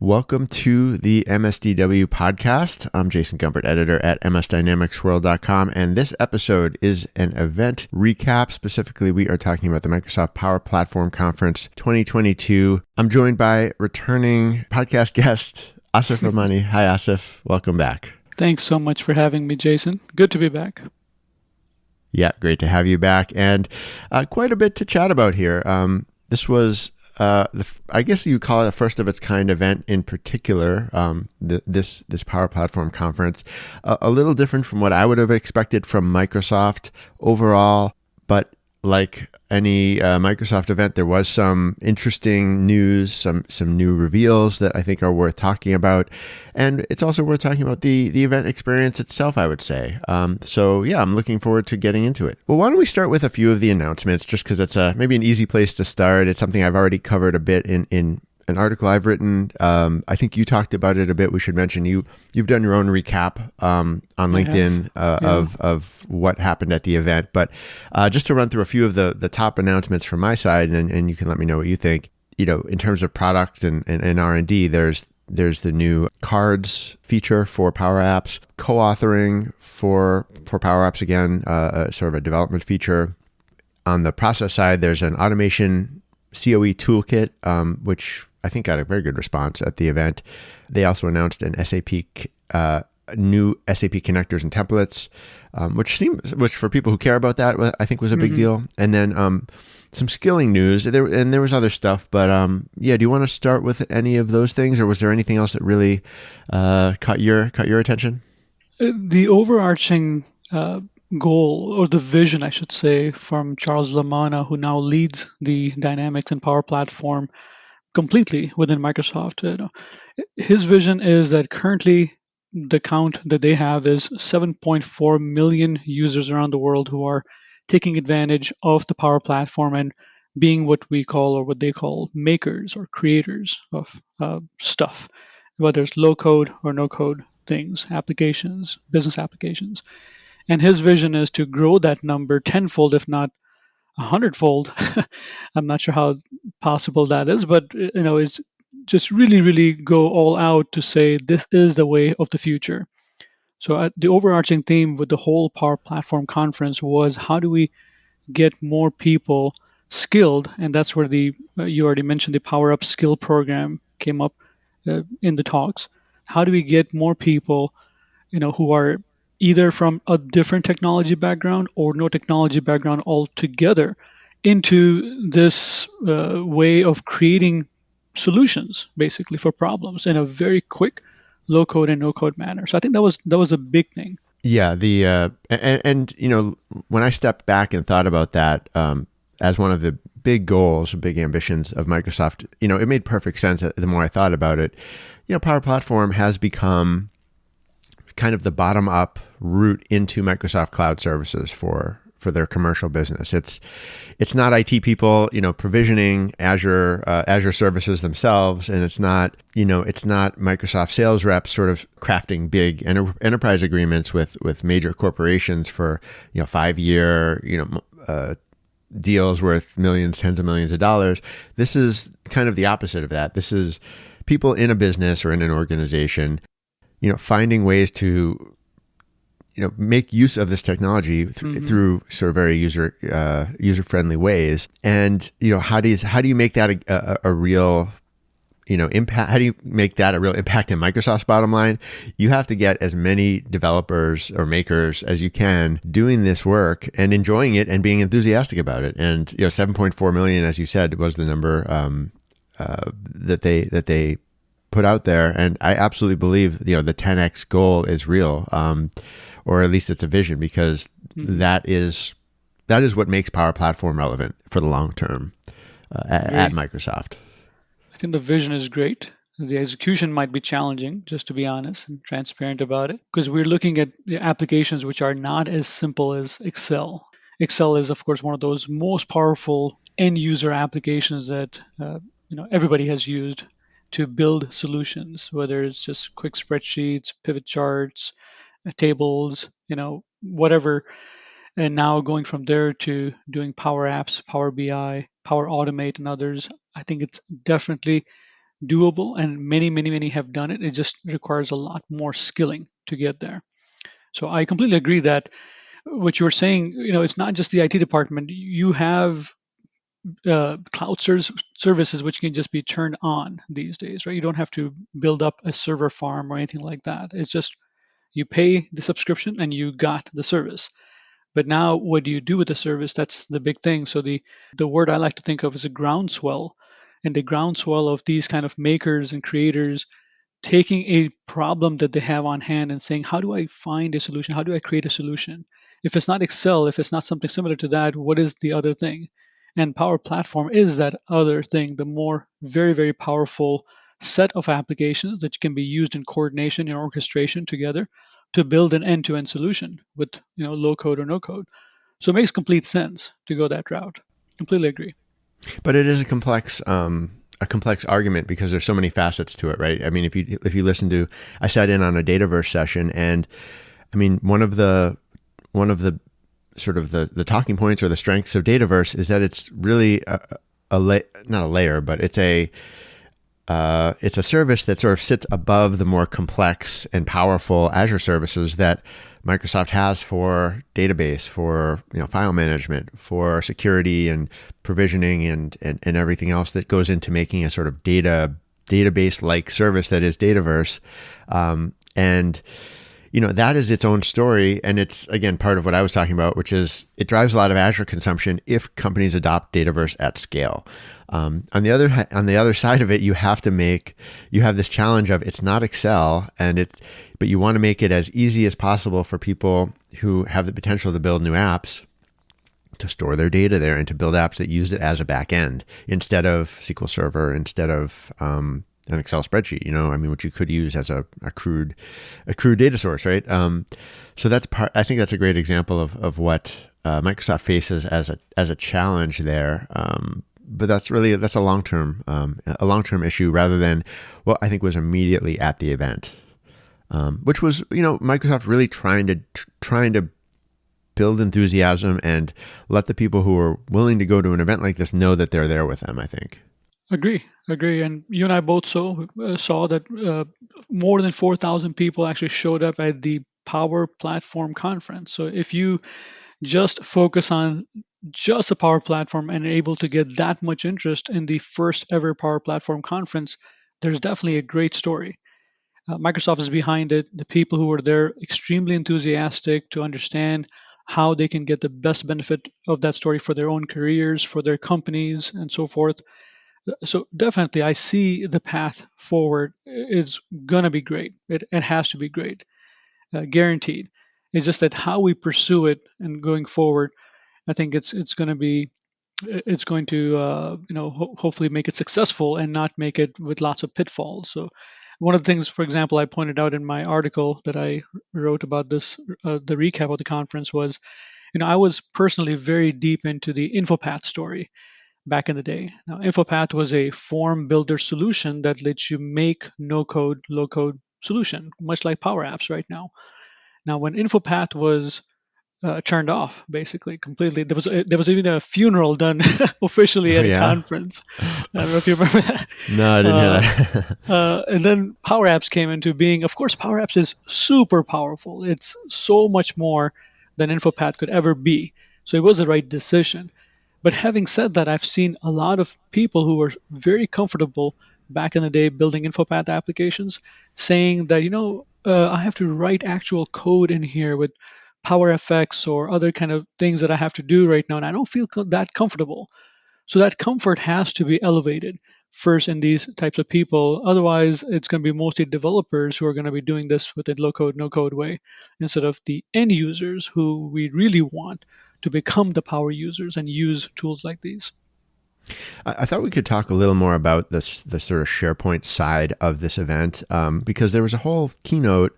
Welcome to the MSDW podcast. I'm Jason Gumbert, editor at msdynamicsworld.com, and this episode is an event recap. Specifically, we are talking about the Microsoft Power Platform Conference 2022. I'm joined by returning podcast guest, Asif Rehmani. Hi, Asif. Welcome back. Thanks so much for having me, Jason. Good to be back. Yeah, great to have you back, and quite a bit to chat about here. This was I guess you call it a first of its kind event in particular, this Power Platform Conference. A little different from what I would have expected from Microsoft overall, but like any Microsoft event, there was some interesting news, some new reveals that I think are worth talking about. And it's also worth talking about the event experience itself, I would say. So yeah, I'm looking forward to getting into it. Well, why don't we start with a few of the announcements, just because it's maybe an easy place to start. It's something I've already covered a bit in an article I've written. I think you talked about it a bit. We should mention you've done your own recap on LinkedIn of what happened at the event. But just to run through a few of the top announcements from my side, and you can let me know what you think. You know, in terms of products and R&D, there's the new cards feature for Power Apps, co-authoring for Power Apps, again, sort of a development feature. On the process side, there's an automation COE toolkit, which I think got a very good response at the event. They also announced an new SAP connectors and templates, which for people who care about that, I think was a big deal. And then some skilling news. There was other stuff, but do you want to start with any of those things, or was there anything else that really caught your attention? The overarching goal, or the vision, I should say, from Charles Lamanna, who now leads the Dynamics and Power Platform completely within Microsoft. His vision is that currently the count that they have is 7.4 million users around the world who are taking advantage of the Power Platform and being what we call, or what they call, makers or creators of stuff, whether it's low code or no code things, applications, business applications. And his vision is to grow that number tenfold, if not 100-fold. I'm not sure how possible that is, but it's just really, really go all out to say this is the way of the future. So the overarching theme with the whole Power Platform conference was, how do we get more people skilled? And that's where you already mentioned, the Power Up Skill Program came up in the talks. How do we get more people, who are either from a different technology background or no technology background altogether, into this way of creating solutions, basically, for problems in a very quick, low code and no code manner. So I think that was a big thing. Yeah, and when I stepped back and thought about that as one of the big goals, big ambitions of Microsoft, it made perfect sense the more I thought about it. Power Platform has become kind of the bottom-up route into Microsoft Cloud Services for their commercial business. It's not IT people, provisioning Azure services themselves, and it's not Microsoft sales reps sort of crafting big enterprise agreements with major corporations for 5-year deals worth millions, tens of millions of dollars. This is kind of the opposite of that. This is people in a business or in an organization, finding ways to, make use of this technology through sort of very user friendly ways. And how do you make that a real impact? How do you make that a real impact in Microsoft's bottom line? You have to get as many developers or makers as you can doing this work and enjoying it and being enthusiastic about it. And 7.4 million, as you said, was the number that they put out there, and I absolutely believe the 10x goal is real, or at least it's a vision, because that is what makes Power Platform relevant for the long term at Microsoft. I think the vision is great. The execution might be challenging, just to be honest and transparent about it, because we're looking at the applications which are not as simple as Excel. Excel is, of course, one of those most powerful end user applications that everybody has used to build solutions, whether it's just quick spreadsheets, pivot charts, tables, whatever. And now going from there to doing Power Apps, Power BI, Power Automate, and others, I think it's definitely doable, and many, many, many have done it. It just requires a lot more skilling to get there. So I completely agree that what you're saying, it's not just the IT department. You have cloud services which can just be turned on these days, right? You don't have to build up a server farm or anything like that. It's just you pay the subscription and you got the service. But now, what do you do with the service? That's the big thing. So the word I like to think of is a groundswell, and the groundswell of these kind of makers and creators taking a problem that they have on hand and saying, how do I find a solution? How do I create a solution? If it's not Excel, if it's not something similar to that, what is the other thing? And Power Platform is that other thing, the more very, very powerful set of applications that can be used in coordination and orchestration together to build an end-to-end solution with low code or no code. So it makes complete sense to go that route. Completely agree. But it is a complex argument because there's so many facets to it, right? I mean, if you listen to, I sat in on a Dataverse session, and I mean, one of the sort of the talking points or the strengths of Dataverse is that it's really not a layer, but it's a service that sort of sits above the more complex and powerful Azure services that Microsoft has for database, for file management, for security and provisioning, and everything else that goes into making a sort of database-like service that is Dataverse. And that is its own story, and it's again part of what I was talking about, which is it drives a lot of Azure consumption if companies adopt Dataverse at scale. On the other side of it, you have this challenge of it's not Excel, but you want to make it as easy as possible for people who have the potential to build new apps to store their data there and to build apps that use it as a back end instead of SQL Server, instead of an Excel spreadsheet, I mean, which you could use as a crude data source, right? So I think that's a great example of what Microsoft faces as a challenge there. But that's a long-term issue rather than what I think was immediately at the event, which was, Microsoft really trying to build enthusiasm and let the people who are willing to go to an event like this know that they're there with them, I think. Agree. And you and I both saw that more than 4,000 people actually showed up at the Power Platform conference. So if you just focus on just a Power Platform and are able to get that much interest in the first ever Power Platform conference, there's definitely a great story. Microsoft is behind it. The people who were there extremely enthusiastic to understand how they can get the best benefit of that story for their own careers, for their companies, and so forth. So definitely, I see the path forward is gonna be great. It has to be great, guaranteed. It's just that how we pursue it and going forward, I think it's going to hopefully make it successful and not make it with lots of pitfalls. So one of the things, for example, I pointed out in my article that I wrote about this, the recap of the conference was, I was personally very deep into the InfoPath story back in the day. Now, InfoPath was a form builder solution that lets you make no code, low code solution, much like Power Apps right now. Now, when InfoPath was turned off, basically completely, there was even a funeral done officially Oh at a yeah. conference. I don't know if you remember that. No, I didn't hear that. And then Power Apps came into being. Of course, Power Apps is super powerful. It's so much more than InfoPath could ever be. So it was the right decision. But having said that, I've seen a lot of people who were very comfortable back in the day building InfoPath applications saying that, I have to write actual code in here with PowerFX or other kind of things that I have to do right now, and I don't feel that comfortable. So that comfort has to be elevated first in these types of people. Otherwise, it's going to be mostly developers who are going to be doing this with a low code, no code way instead of the end users who we really want to become the power users and use tools like these. I thought we could talk a little more about the sort of SharePoint side of this event, because there was a whole keynote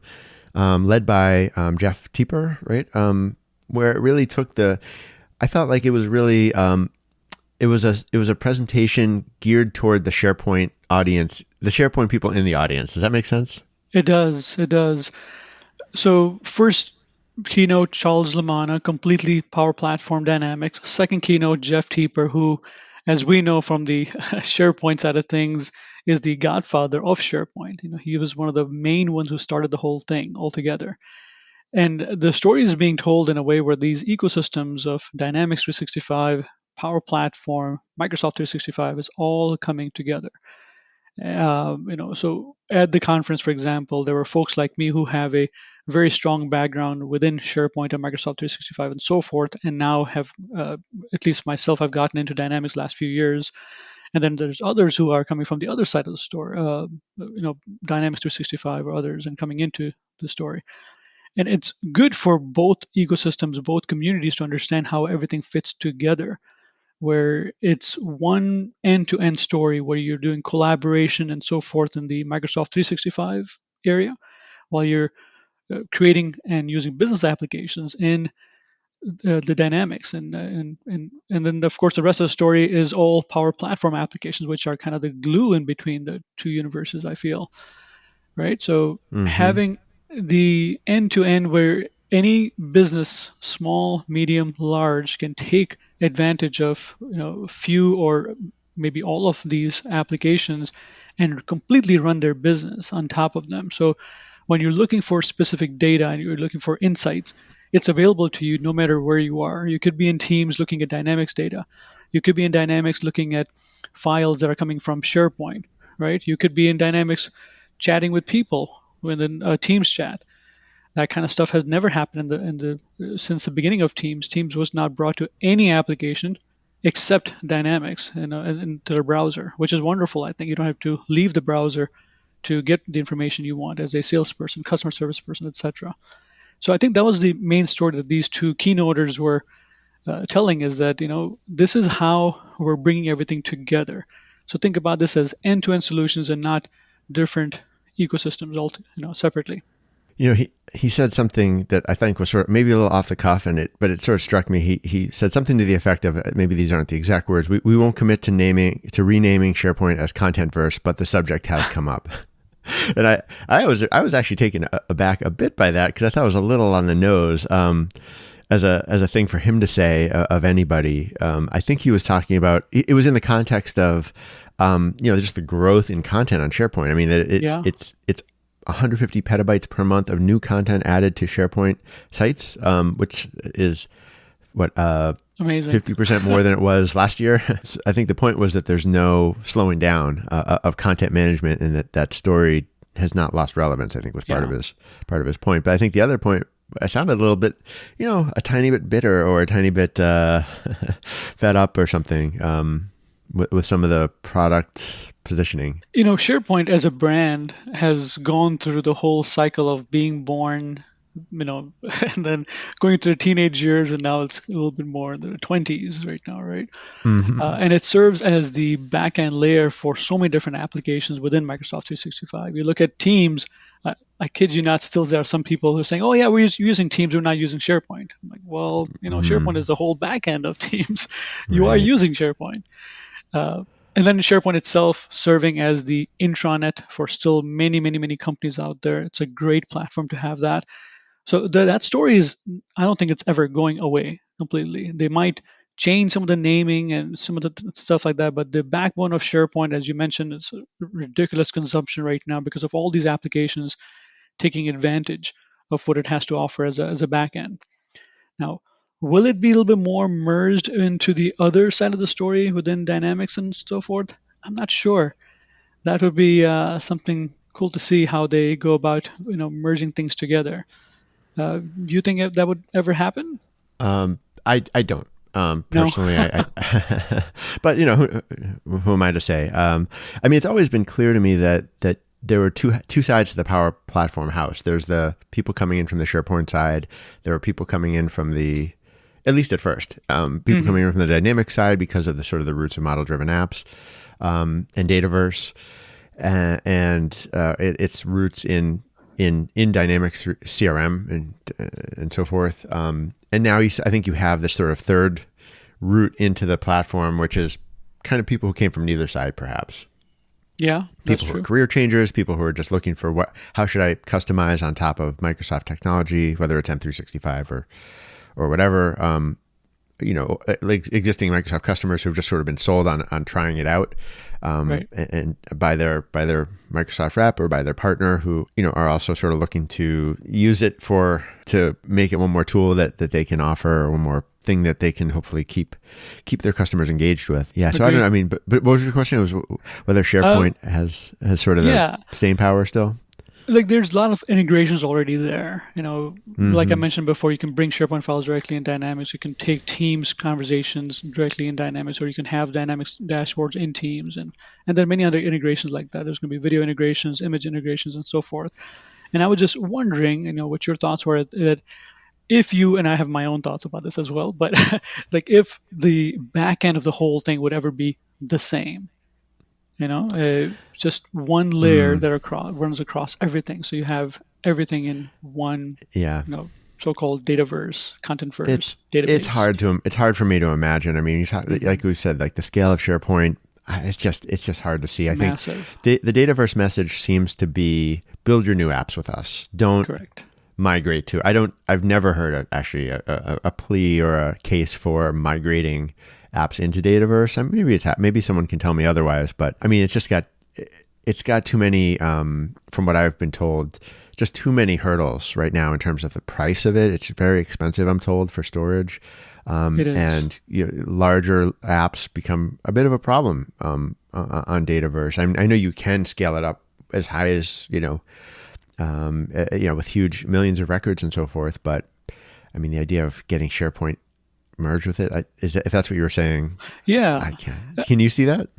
led by Jeff Teeper, right? Where it really took I felt like it was really it was a presentation geared toward the SharePoint audience, the SharePoint people in the audience. Does that make sense? It does. It does. So first keynote, Charles Lamanna, completely Power Platform Dynamics. Second keynote, Jeff Teeper, who, as we know from the SharePoint side of things, is the godfather of SharePoint. He was one of the main ones who started the whole thing altogether. And the story is being told in a way where these ecosystems of Dynamics 365, Power Platform, Microsoft 365 is all coming together. So at the conference, for example, there were folks like me who have a very strong background within SharePoint and Microsoft 365 and so forth, and now have, at least myself, I've gotten into Dynamics last few years. And then there's others who are coming from the other side of the store, Dynamics 365 or others, and coming into the story. And it's good for both ecosystems, both communities to understand how everything fits together, where it's one end-to-end story where you're doing collaboration and so forth in the Microsoft 365 area, while you're creating and using business applications in the Dynamics, and then of course the rest of the story is all Power Platform applications, which are kind of the glue in between the two universes, I feel, right? So Mm-hmm. having the end-to-end where any business, small, medium, large, can take advantage of few or maybe all of these applications and completely run their business on top of them. So when you're looking for specific data and you're looking for insights, it's available to you no matter where you are. You could be in Teams looking at Dynamics data. You could be in Dynamics looking at files that are coming from SharePoint, right? You could be in Dynamics chatting with people within a Teams chat. That kind of stuff has never happened in the since the beginning of Teams. Teams was not brought to any application except Dynamics into the browser, which is wonderful. I think you don't have to leave the browser to get the information you want as a salesperson, customer service person, etc. So I think that was the main story that these two keynoters were telling, is that this is how we're bringing everything together. So think about this as end-to-end solutions and not different ecosystems all separately. He said something that I think was sort of maybe a little off the cuff, but it sort of struck me. He said something to the effect of, maybe these aren't the exact words, we won't commit to renaming SharePoint as Contentverse, but the subject has come up. And I was actually taken aback a bit by that, because I thought it was a little on the nose, as a thing for him to say of anybody. I think he was talking about, it was in the context of just the growth in content on SharePoint. I mean, Yeah, it's 150 petabytes per month of new content added to SharePoint sites, which is what amazing. 50% more than it was last year. I think the point was that there's no slowing down of content management, and that story has not lost relevance, I think, was part Yeah. of his point. But I think the other point, I sounded a little bit, a tiny bit bitter, or a tiny bit fed up or something, with some of the product positioning. SharePoint as a brand has gone through the whole cycle of being born, and then going through the teenage years, and now it's a little bit more in the 20s right now, right? Mm-hmm. And it serves as the backend layer for so many different applications within Microsoft 365. You look at Teams, I kid you not, still there are some people who are saying, oh, yeah, we're using Teams, we're not using SharePoint. I'm like, well, SharePoint is the whole backend of Teams. You are Right. using SharePoint. Uh, and then SharePoint itself serving as the intranet for still many, many, many companies out there. It's a great platform to have that. So that story is, I don't think it's ever going away completely. They might change some of the naming and some of the stuff like that, but the backbone of SharePoint, as you mentioned, is a ridiculous consumption right now because of all these applications taking advantage of what it has to offer as a backend. Now, will it be a little bit more merged into the other side of the story within Dynamics and so forth? I'm not sure. That would be something cool to see how they go about, merging things together. Do you think that would ever happen? I don't. No. Personally, but who am I to say? I mean, it's always been clear to me that there were two sides to the Power Platform house. There's the people coming in from the SharePoint side. There were people coming in from at least at first, people Hmm. coming in from the Dynamics side because of the sort of the roots of model-driven apps, and Dataverse, and its roots in Dynamics CRM and so forth. And now I think you have this sort of third route into the platform, which is kind of people who came from neither side, perhaps. Yeah, that's People who are true. career changers, people who are just looking for how should I customize on top of Microsoft technology, whether it's M365 or whatever. like existing Microsoft customers who've just sort of been sold on trying it out, Right. and by their Microsoft rep or by their partner who are also sort of looking to use it to make it one more tool that they can offer, or one more thing that they can hopefully keep their customers engaged with. Yeah. So I don't know. I mean, but what was your question? It was whether SharePoint has sort of the Yeah. staying power still. Like there's a lot of integrations already there. Like I Mm-hmm. mentioned before, you can bring SharePoint files directly in Dynamics. You can take Teams conversations directly in Dynamics, or you can have Dynamics dashboards in Teams, and there are many other integrations like that. There's going to be video integrations, image integrations, and so forth. And I was just wondering, what your thoughts were that if you, and I have my own thoughts about this as well, but like if the back end of the whole thing would ever be the same, just one layer Mm. that runs across everything. So you have everything in one, Yeah. so-called dataverse, contentverse It's database. hard for me to imagine. I mean, Hmm. like we said, like the scale of SharePoint, it's just hard to see. It's I think massive. the Dataverse message seems to be build your new apps with us. Don't Correct. migrate to. I've never heard actually a plea or a case for migrating apps into Dataverse. I mean, maybe someone can tell me otherwise, but I mean, it's got too many. From what I've been told, just too many hurdles right now in terms of the price of it. It's very expensive, I'm told, for storage. It is. And larger apps become a bit of a problem on Dataverse. I know you can scale it up as high as with huge millions of records and so forth. But I mean, the idea of getting SharePoint merged with it, if that's what you were saying, Yeah. I can. Can you see that?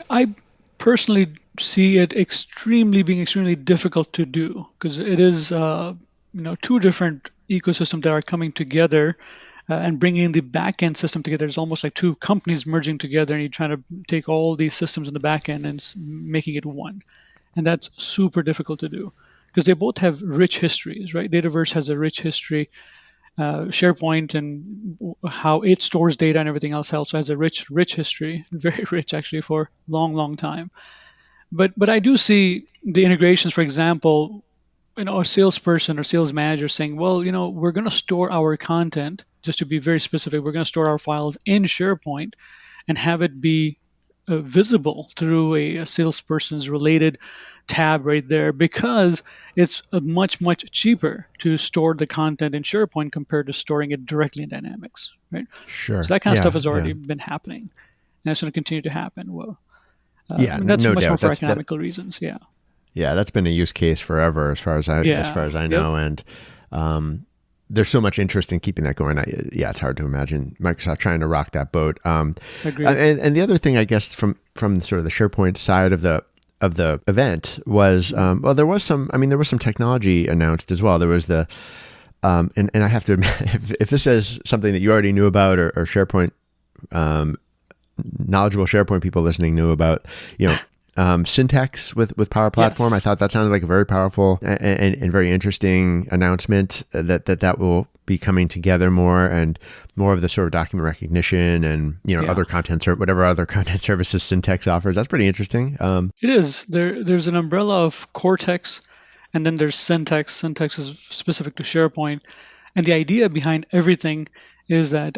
I personally see it being extremely difficult to do because it is, two different ecosystems that are coming together and bringing the back end system together. It's almost like two companies merging together, and you're trying to take all these systems in the back end and making it one. And that's super difficult to do because they both have rich histories, right? Dataverse has a rich history. SharePoint and how it stores data and everything else also has a rich history, very rich actually for long, long time. But I do see the integrations, for example, a salesperson or sales manager saying, well, we're going to store our content, just to be very specific, we're going to store our files in SharePoint and have it be visible through a salesperson's related tab right there because it's much cheaper to store the content in SharePoint compared to storing it directly in Dynamics, right? So Sure. that kind of stuff Yeah. has Yeah. already been happening, and it's going to continue to happen. Well, Yeah. and that's No much more doubt. for That. economical reasons. Yeah. Yeah. That's been a use case forever, as far Yeah. as I Yep. know, and there's so much interest in keeping that going. Yeah, it's hard to imagine Microsoft trying to rock that boat. Agreed. And the other thing, I guess, from sort of the SharePoint side of the event was, well, there was some. I mean, there was some technology announced as well. There was the and I have to admit, if this is something that you already knew about, or SharePoint knowledgeable SharePoint people listening knew about, syntax with Power Platform. I Yes. thought that sounded like a very powerful and very interesting announcement that will be coming together more, and more of the sort of document recognition and Yeah. other whatever other content services syntax offers. That's pretty interesting. It is. There's an umbrella of Cortex, and then there's Syntax. Syntax is specific to SharePoint. And the idea behind everything is that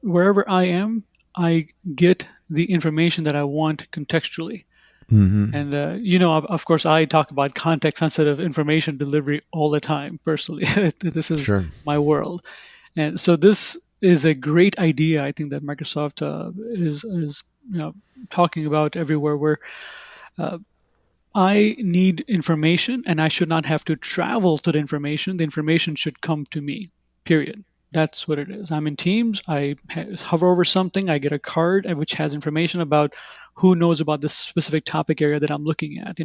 wherever I am, I get the information that I want contextually. Mm-hmm. And, of course, I talk about context sensitive information delivery all the time, personally. This is Sure. my world. And so this is a great idea, I think, that Microsoft is talking about everywhere, where uh, I need information and I should not have to travel to the information. The information should come to me, period. That's what it is. I'm in Teams. I hover over something. I get a card which has information about who knows about this specific topic area that I'm looking at.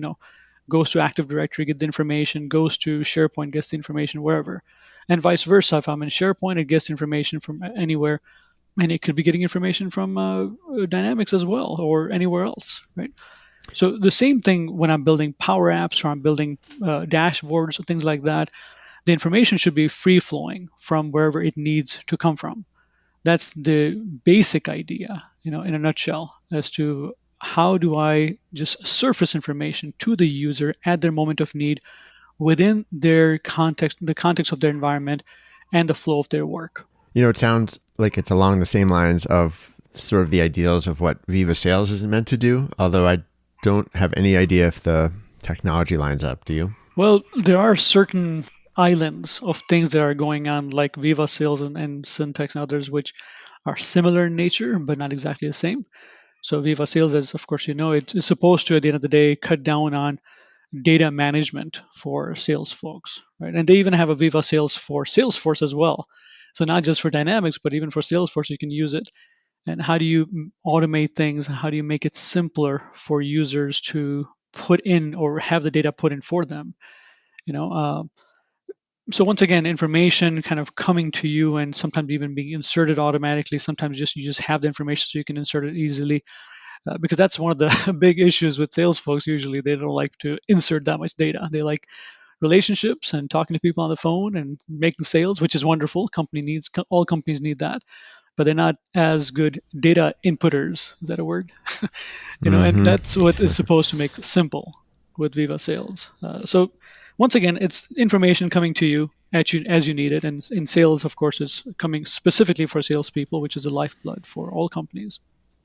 Goes to Active Directory, get the information, goes to SharePoint, gets the information wherever. And vice versa. If I'm in SharePoint, it gets information from anywhere. And it could be getting information from Dynamics as well, or anywhere else, right? So the same thing when I'm building Power Apps or I'm building dashboards or things like that. The information should be free flowing from wherever it needs to come from. That's the basic idea, in a nutshell, as to how do I just surface information to the user at their moment of need within their context, the context of their environment, and the flow of their work. It sounds like it's along the same lines of sort of the ideals of what Viva Sales is meant to do, although I don't have any idea if the technology lines up. Do you? Well, there are certain islands of things that are going on, like Viva Sales and Syntax and others, which are similar in nature, but not exactly the same. So Viva Sales, as of course you know, it is supposed to, at the end of the day, cut down on data management for sales folks, right? And they even have a Viva Sales for Salesforce as well. So not just for Dynamics, but even for Salesforce, you can use it. And how do you automate things? How do you make it simpler for users to put in or have the data put in for them? You know, so once again, information kind of coming to you and sometimes even being inserted automatically. Sometimes just you just have the information so you can insert it easily. Because that's one of the big issues with sales folks. Usually, they don't like to insert that much data. They like relationships and talking to people on the phone and making sales, which is wonderful. All companies need that, but they're not as good data inputters. Is that a word? And Mm-hmm. that's what is supposed to make simple with Viva Sales. So once again, it's information coming to you at you as you need it, and in sales, of course, is coming specifically for salespeople, which is the lifeblood for all companies.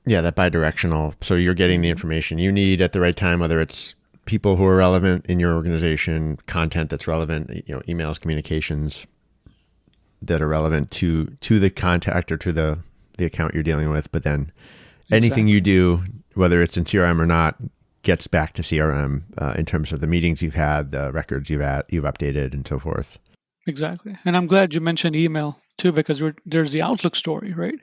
Yeah, that bidirectional. So you're getting the Mhm. information you need at the right time, whether it's people who are relevant in your organization, content that's relevant, emails, communications that are relevant to the contact or to the account you're dealing with. But then anything you Exactly. do, whether it's in CRM or not, gets back to CRM in terms of the meetings you've had, the records you've updated, and so forth. Exactly. And I'm glad you mentioned email too, because there's the Outlook story, right?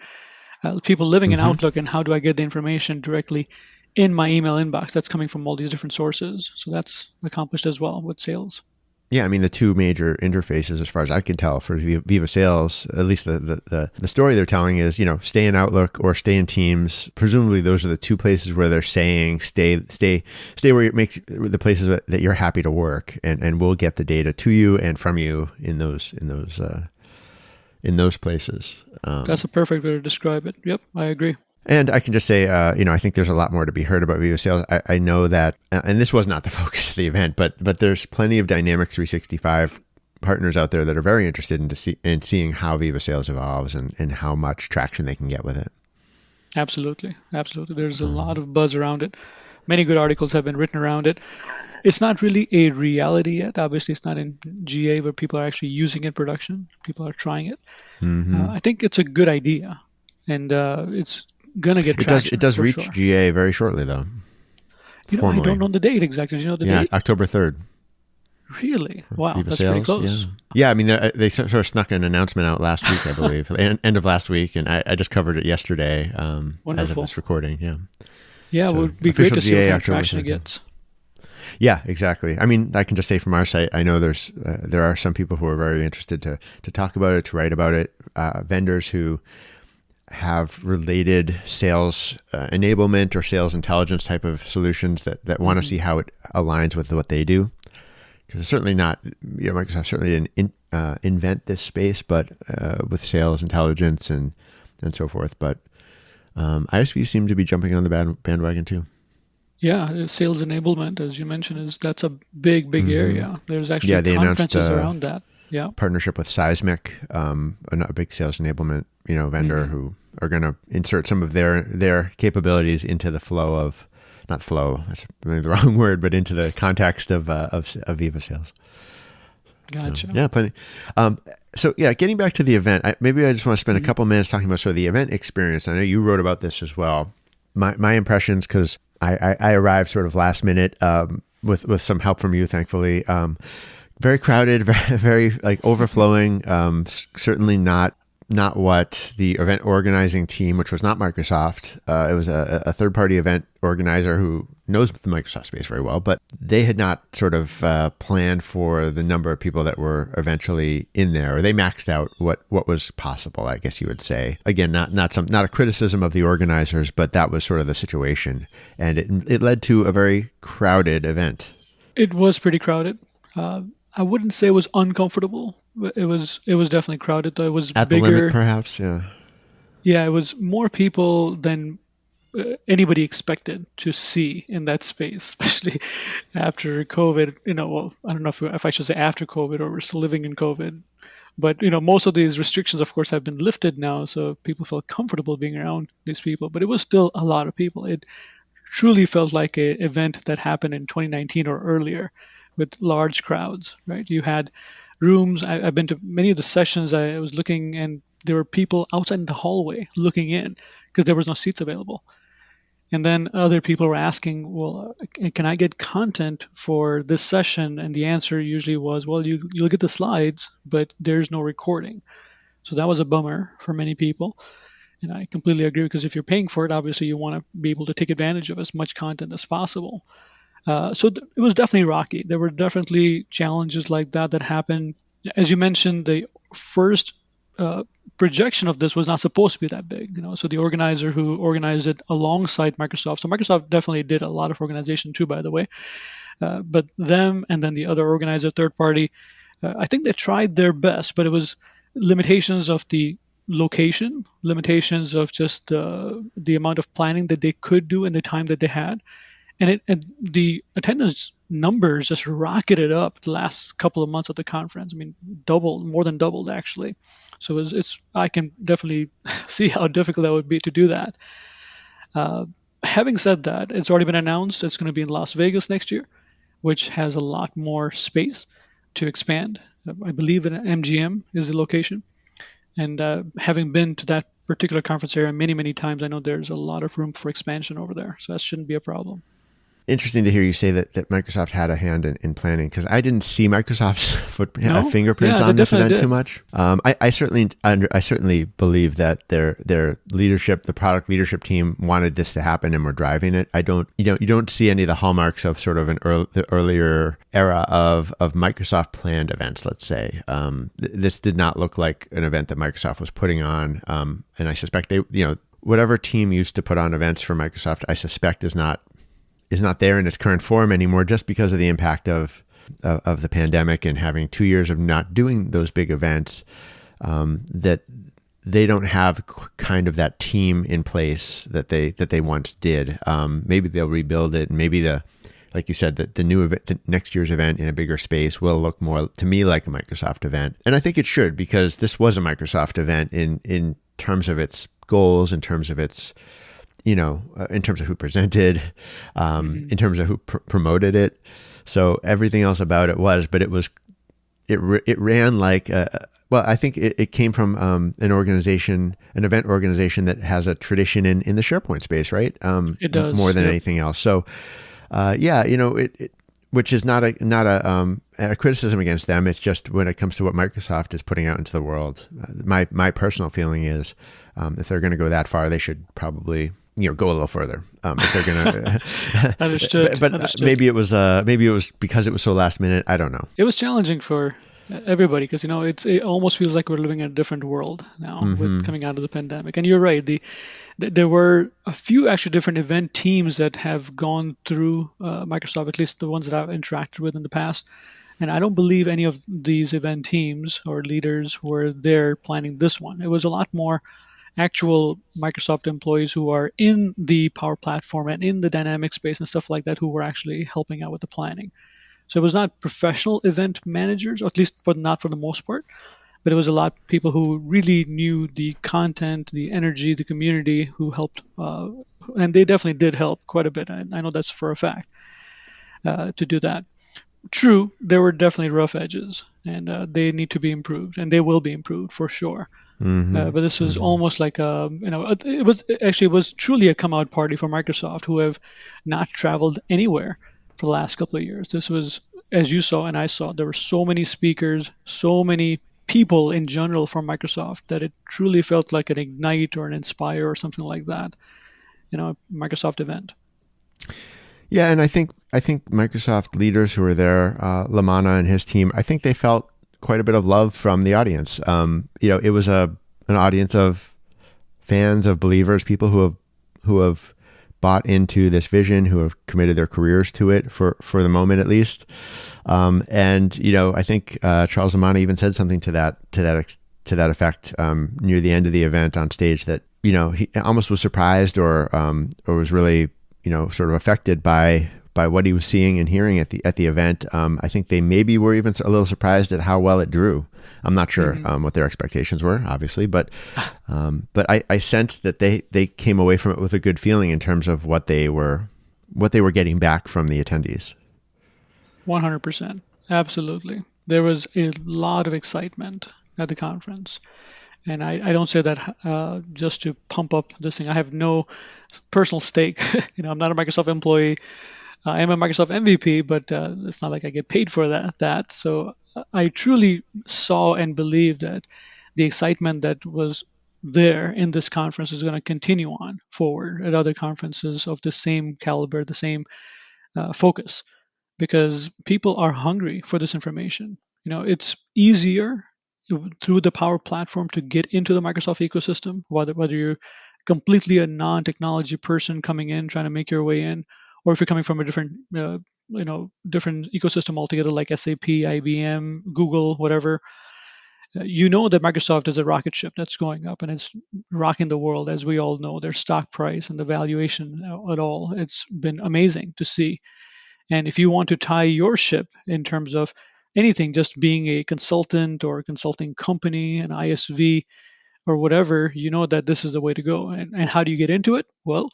People living in Mm-hmm. Outlook, and how do I get the information directly in my email inbox that's coming from all these different sources? So that's accomplished as well with sales. Yeah, I mean the two major interfaces, as far as I can tell, for Viva Sales, at least the story they're telling is, stay in Outlook or stay in Teams. Presumably, those are the two places where they're saying stay where it makes the places that you're happy to work, and we'll get the data to you and from you in those places. That's a perfect way to describe it. Yep, I agree. And I can just say, I think there's a lot more to be heard about Viva Sales. I know that, and this was not the focus of the event, but there's plenty of Dynamics 365 partners out there that are very interested in seeing how Viva Sales evolves and how much traction they can get with it. Absolutely. Absolutely. There's a lot Um, of buzz around it. Many good articles have been written around it. It's not really a reality yet. Obviously, it's not in GA where people are actually using it in production. People are trying it. mm-hmm. I think it's a good idea, and it's gonna get It traction does for reach sure. GA very shortly, though, I don't formally. know the date exactly. Do you know the Yeah, date? October 3rd. Really? Wow, Viva that's pretty Sales. Yeah. close. Yeah, I mean, they sort of snuck an announcement out last week, I believe, end of last week, and I just covered it yesterday as of Wonderful. this recording. Yeah. Yeah, it So would be great official to see what GA kind of October traction it 3rd. Yeah. gets. Yeah, exactly. I mean, I can just say from our site, I know there are some people who are very interested to talk about it, to write about it. Vendors who have related sales enablement or sales intelligence type of solutions that want to Hmm. see how it aligns with what they do. Because it's certainly not, Microsoft certainly didn't invent this space, but with sales intelligence and so forth. But ISVs seem to be jumping on the bandwagon too. Yeah, sales enablement, as you mentioned, is that's a big, big Hmm. area. There's Yeah, actually they announced conferences around that. Yeah. partnership with Seismic, a big sales enablement vendor Hmm. who are going to insert some of their capabilities into the flow of not flow, that's maybe the wrong word, but into the context of Viva Sales. So Gotcha. yeah, plenty. So yeah, getting back to the event, maybe I just want to spend a Hmm. couple minutes talking about sort of the event experience. I know you wrote about this as well. My impressions, because I arrived sort of last minute with some help from you, thankfully. Very crowded, very like overflowing. Certainly not what the event organizing team, which was not Microsoft, it was a third party event organizer who knows the Microsoft space very well, but they had not sort of planned for the number of people that were eventually in there, or they maxed out what was possible, I guess you would say. Again, not a criticism of the organizers, but that was sort of the situation, and it led to a very crowded event. It was pretty crowded. Uh, I wouldn't say it was uncomfortable, but it was definitely crowded. Though it was At the limit, bigger. perhaps, yeah. Yeah, it was more people than anybody expected to see in that space, especially after COVID. Well, I don't know if I should say after COVID or we're still living in COVID. But most of these restrictions, of course, have been lifted now, so people feel comfortable being around these people. But it was still a lot of people. It truly felt like an event that happened in 2019 or earlier, with large crowds. Right? You had rooms. I've been to many of the sessions. I was looking, and there were people outside in the hallway looking in because there was no seats available. And then other people were asking, well, can I get content for this session? And the answer usually was, well, you'll get the slides, but there's no recording. So that was a bummer for many people. And I completely agree, because if you're paying for it, obviously you want to be able to take advantage of as much content as possible. It was definitely rocky. There were definitely challenges like that happened. As you mentioned, the first projection of this was not supposed to be that big. So the organizer who organized it alongside Microsoft. So Microsoft definitely did a lot of organization too, by the way. But them and then the other organizer, third party, I think they tried their best, but it was limitations of the location, limitations of just the amount of planning that they could do in the time that they had. And the attendance numbers just rocketed up the last couple of months of the conference. I mean, more than doubled actually. So it's I can definitely see how difficult that would be to do that. Having said that, it's already been announced it's going to be in Las Vegas next year, which has a lot more space to expand. I believe in MGM is the location. And having been to that particular conference area many, many times, I know there's a lot of room for expansion over there. So that shouldn't be a problem. Interesting to hear you say that Microsoft had a hand in planning, because I didn't see Microsoft's fingerprints on this event too much. I certainly believe that their leadership, the product leadership team, wanted this to happen and were driving it. You don't see any of the hallmarks of sort of the earlier era of Microsoft planned events. Let's say this did not look like an event that Microsoft was putting on, and I suspect whatever team used to put on events for Microsoft, I suspect is not there in its current form anymore, just because of the impact of the pandemic and having 2 years of not doing those big events, that they don't have kind of that team in place that they once did. Maybe they'll rebuild it, and maybe like you said, the new event, the next year's event in a bigger space will look more to me like a Microsoft event. And I think it should, because this was a Microsoft event in terms of its goals, in terms of its in terms of who presented, in terms of who promoted it. So everything else about it but it ran like, I think it came from an event organization that has a tradition in the SharePoint space, right? It does. More than anything else. So, which is not a criticism against them. It's just when it comes to what Microsoft is putting out into the world, my personal feeling is, if they're going to go that far, they should probably go a little further, if they're gonna. Understood. But Understood. maybe it was because it was so last minute. I don't know. It was challenging for everybody, because it almost feels like we're living in a different world now with coming out of the pandemic. And you're right. There were a few actually different event teams that have gone through Microsoft, at least the ones that I've interacted with in the past. And I don't believe any of these event teams or leaders were there planning this one. It was a lot more actual Microsoft employees who are in the Power Platform and in the dynamic space and stuff like that, who were actually helping out with the planning. So it was not professional event managers, or at least not for the most part, but it was a lot of people who really knew the content, the energy, the community, who helped, and they definitely did help quite a bit. I know that's for a fact, to do that. True, there were definitely rough edges, and they need to be improved, and they will be improved for sure. But this was almost like it was truly a come out party for Microsoft, who have not traveled anywhere for the last couple of years. This was, as you saw and I saw, there were so many speakers, so many people in general from Microsoft, that it truly felt like an Ignite or an Inspire or something like that, Microsoft event. Yeah, and I think Microsoft leaders who were there, Lamana and his team, I think they felt quite a bit of love from the audience. It was an audience of fans, of believers, people who have bought into this vision, who have committed their careers to it for the moment at least. I think Charles Lamana even said something to that to that effect near the end of the event on stage that, he almost was surprised or was really, sort of affected by what he was seeing and hearing at the event. I think they maybe were even a little surprised at how well it drew. I'm not sure what their expectations were, obviously, but I sensed that they came away from it with a good feeling in terms of what they were getting back from the attendees. 100%. Absolutely. There was a lot of excitement at the conference. And I don't say that just to pump up this thing. I have no personal stake. I'm not a Microsoft employee. I am a Microsoft MVP, but it's not like I get paid for that. So I truly saw and believe that the excitement that was there in this conference is going to continue on forward at other conferences of the same caliber, the same focus, because people are hungry for this information. It's easier through the Power Platform to get into the Microsoft ecosystem, whether you're completely a non-technology person coming in trying to make your way in, or if you're coming from a different different ecosystem altogether, like SAP, IBM, Google, whatever. That Microsoft is a rocket ship that's going up and it's rocking the world, as we all know. Their stock price and the valuation at all, it's been amazing to see. And if you want to tie your ship in terms of anything, just being a consultant or a consulting company, an ISV or whatever, that this is the way to go. And how do you get into it? Well,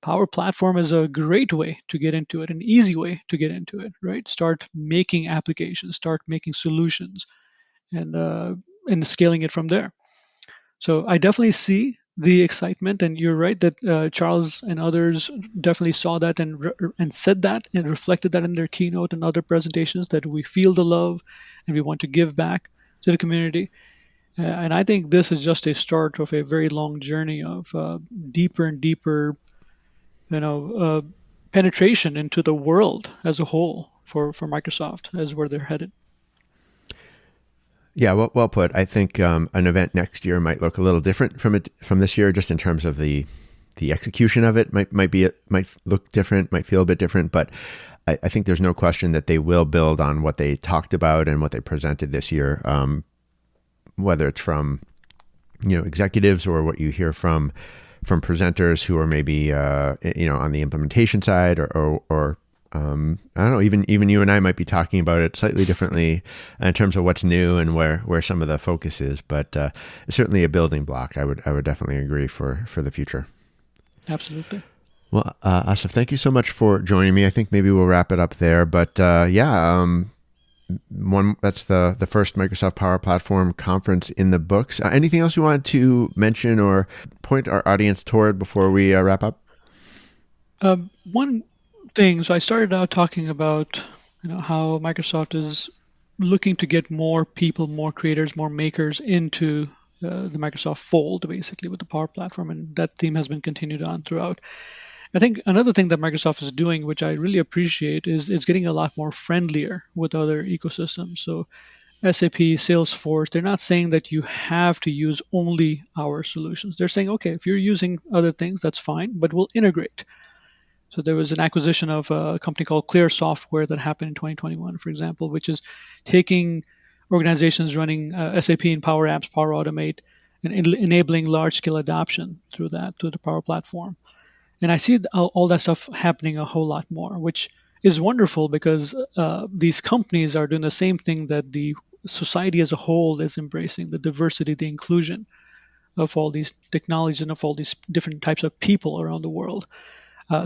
Power Platform is a great way to get into it, an easy way to get into it, right? Start making applications, start making solutions, and scaling it from there. So I definitely see the excitement, and you're right that Charles and others definitely saw that and said that and reflected that in their keynote and other presentations, that we feel the love and we want to give back to the community. And I think this is just a start of a very long journey of deeper and deeper, penetration into the world as a whole for Microsoft as where they're headed. Yeah, well put. I think an event next year might look a little different from this year, just in terms of the execution of it. Might look different, might feel a bit different, but I think there's no question that they will build on what they talked about and what they presented this year, whether it's from executives or what you hear from presenters who are maybe on the implementation side or I don't know, even you and I might be talking about it slightly differently in terms of what's new and where some of the focus is, but it's certainly a building block. I would definitely agree for the future. Absolutely. Well, Asif, thank you so much for joining me. I think maybe we'll wrap it up there, but that's the first Microsoft Power Platform conference in the books. Anything else you wanted to mention or point our audience toward before we wrap up? One thing. So I started out talking about how Microsoft is looking to get more people, more creators, more makers into the Microsoft fold, basically with the Power Platform, and that theme has been continued on throughout. I think another thing that Microsoft is doing, which I really appreciate, is getting a lot more friendlier with other ecosystems. So SAP, Salesforce, they're not saying that you have to use only our solutions. They're saying, okay, if you're using other things, that's fine, but we'll integrate. So there was an acquisition of a company called Clear Software that happened in 2021, for example, which is taking organizations running SAP and Power Apps, Power Automate, and enabling large-scale adoption through the Power Platform. And I see all that stuff happening a whole lot more, which is wonderful because these companies are doing the same thing that the society as a whole is embracing, the diversity, the inclusion of all these technologies and of all these different types of people around the world.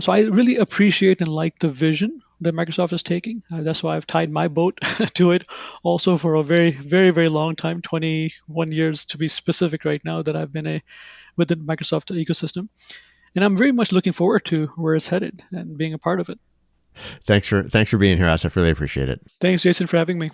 So I really appreciate and like the vision that Microsoft is taking. That's why I've tied my boat to it also for a very, very, very long time, 21 years to be specific right now that I've been within the Microsoft ecosystem. And I'm very much looking forward to where it's headed and being a part of it. Thanks for being here, Asif. Really appreciate it. Thanks, Jason, for having me.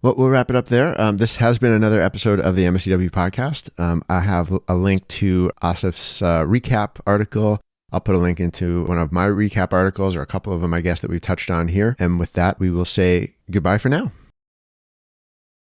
Well, we'll wrap it up there. This has been another episode of the MSDW podcast. I have a link to Asif's recap article. I'll put a link into one of my recap articles or a couple of them, I guess, that we've touched on here. And with that, we will say goodbye for now.